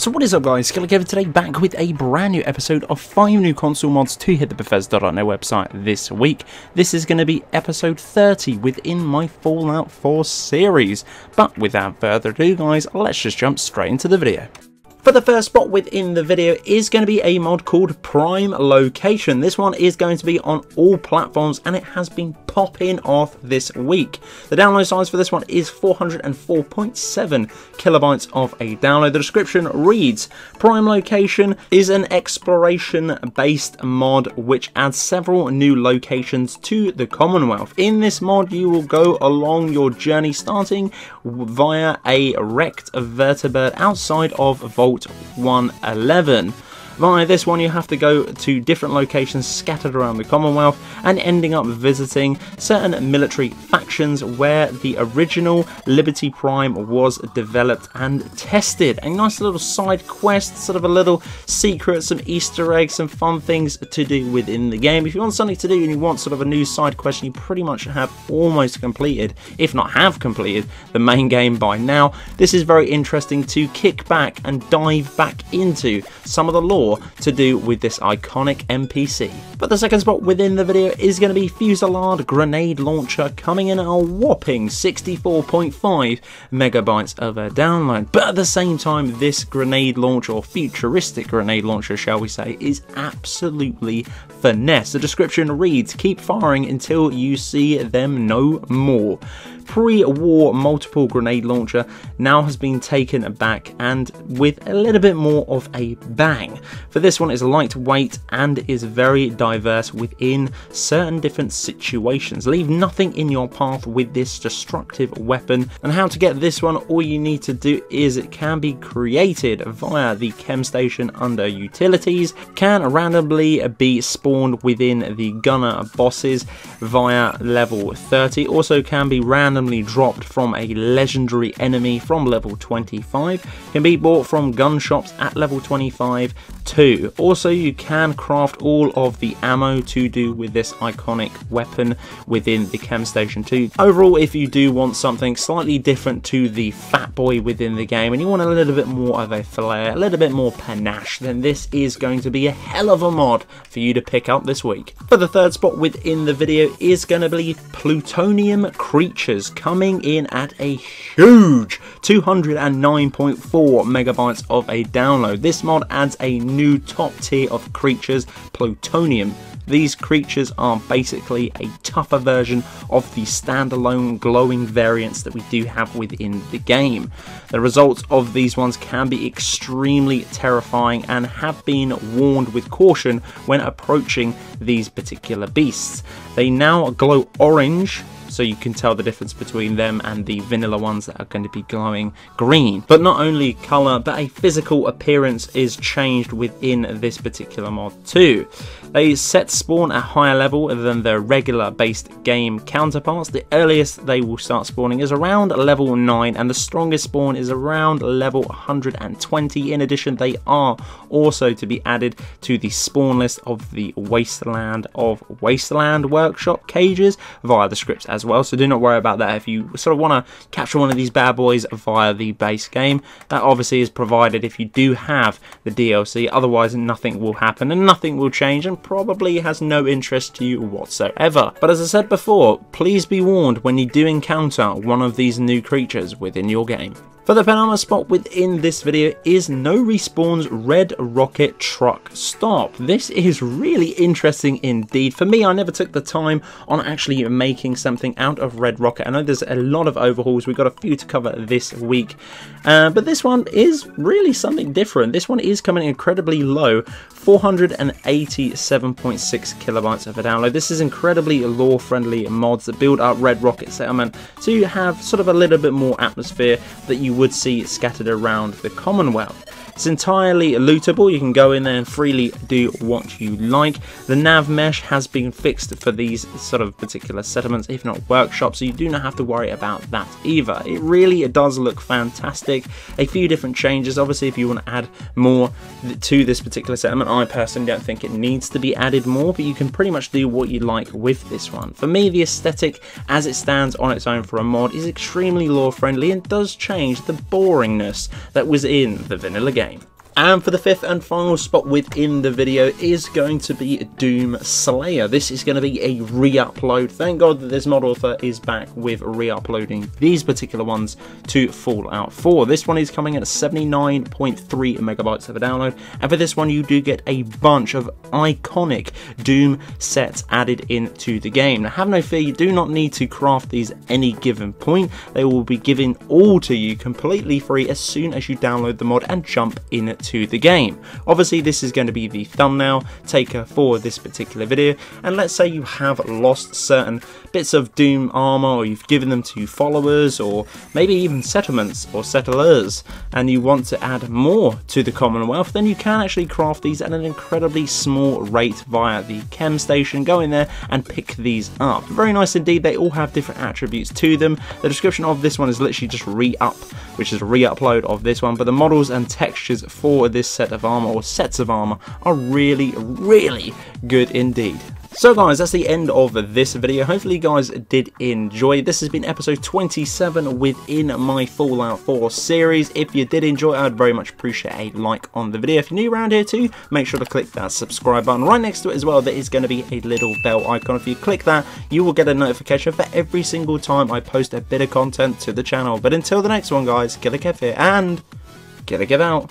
So what is up guys, Killerkev today back with a brand new episode of 5 new console mods to hit the Bethesda.net website this week. This is going to be episode 30 within my Fallout 4 series. But without further ado guys, let's just jump straight into the video. For the first spot within the video is going to be a mod called Prime Location. This one is going to be on all platforms and it has been popping off this week. The download size for this one is 404.7 kilobytes of a download. The description reads, Prime Location is an exploration based mod which adds several new locations to the Commonwealth. In this mod you will go along your journey starting via a wrecked vertebrate outside of Vault 111. Via this one you have to go to different locations scattered around the Commonwealth and ending up visiting certain military factions where the original Liberty Prime was developed and tested. A nice little side quest, sort of a little secret, some Easter eggs, some fun things to do within the game. If you want something to do and you want sort of a new side quest, you pretty much have almost completed, if not have completed, the main game by now. This is very interesting to kick back and dive back into some of the lore to do with this iconic NPC. But the second spot within the video is going to be Fusillade grenade launcher, coming in at a whopping 64.5 megabytes of a download. But at the same time, this grenade launcher, or futuristic grenade launcher shall we say, is absolutely finesse. The description reads, keep firing until you see them no more. Pre-war multiple grenade launcher now has been taken back and with a little bit more of a bang. For this one, is lightweight and is very diverse within certain different situations. Leave nothing in your path with this destructive weapon. And how to get this one, all you need to do is it can be created via the chem station under utilities, can randomly be spawned within the gunner bosses via level 30, also can be randomly dropped from a legendary enemy from level 25, can be bought from gun shops at level 25 too. Also you can craft all of the ammo to do with this iconic weapon within the chem station too. Overall, if you do want something slightly different to the fat boy within the game and you want a little bit more of a flair, a little bit more panache, then this is going to be a hell of a mod for you to pick up this week. For the third spot within the video is going to be Plutonium Creatures, coming in at a huge 209.4 megabytes of a download. This mod adds a new top tier of creatures, Plutonium. These creatures are basically a tougher version of the standalone glowing variants that we do have within the game. The results of these ones can be extremely terrifying and have been warned with caution when approaching these particular beasts. They now glow orange, so you can tell the difference between them and the vanilla ones that are going to be glowing green. But not only colour, but a physical appearance is changed within this particular mod too. They set spawn at higher level than their regular based game counterparts. The earliest they will start spawning is around level 9 and the strongest spawn is around level 120. In addition, they are also to be added to the spawn list of the Wasteland workshop cages via the scripts as well, so do not worry about that if you sort of want to capture one of these bad boys via the base game. That obviously is provided if you do have the DLC, otherwise nothing will happen and nothing will change and probably has no interest to you whatsoever. But as I said before, please be warned when you do encounter one of these new creatures within your game. For the penultimate spot within this video is NoRespawns Red Rocket Truck Stop. This is really interesting indeed. For me, I never took the time on actually making something out of Red Rocket. I know there's a lot of overhauls. We've got a few to cover this week. But this one is really something different. This one is coming incredibly low, 487.6 kilobytes of a download. This is incredibly lore-friendly mods that build up Red Rocket Settlement to have sort of a little bit more atmosphere that you would see scattered around the Commonwealth. It's entirely lootable. You can go in there and freely do what you like. The nav mesh has been fixed for these sort of particular settlements, if not workshops, so you do not have to worry about that either. It does look fantastic. A few different changes. Obviously, if you want to add more to this particular settlement, I personally don't think it needs to be added more, but you can pretty much do what you like with this one. For me, the aesthetic as it stands on its own for a mod is extremely lore friendly and does change the boringness that was in the vanilla game. game. And for the fifth and final spot within the video is going to be Doom Slayer. This is going to be a re-upload. Thank God that this mod author is back with re-uploading these particular ones to Fallout 4. This one is coming at 79.3 megabytes of a download, and for this one you do get a bunch of iconic Doom sets added into the game. Now have no fear, you do not need to craft these at any given point. They will be given all to you completely free as soon as you download the mod and jump into the game. Obviously this is going to be the thumbnail taker for this particular video, and let's say you have lost certain bits of Doom armor, or you've given them to followers, or maybe even settlements or settlers, and you want to add more to the Commonwealth, then you can actually craft these at an incredibly small rate via the chem station. Go in there and pick these up. Very nice indeed. They all have different attributes to them. The description of this one is literally just re-up, which is a re-upload of this one, but the models and textures for this set of armor or sets of armor are really good indeed. So guys, that's the end of this video. Hopefully you guys did enjoy. This has been episode 27 within my Fallout 4 series. If you did enjoy, I'd very much appreciate a like on the video. If you're new around here too, make sure to click that subscribe button. Right next to it as well, there is going to be a little bell icon. If you click that, you will get a notification for every single time I post a bit of content to the channel. But until the next one guys, Killerkev here, and Killerkev out.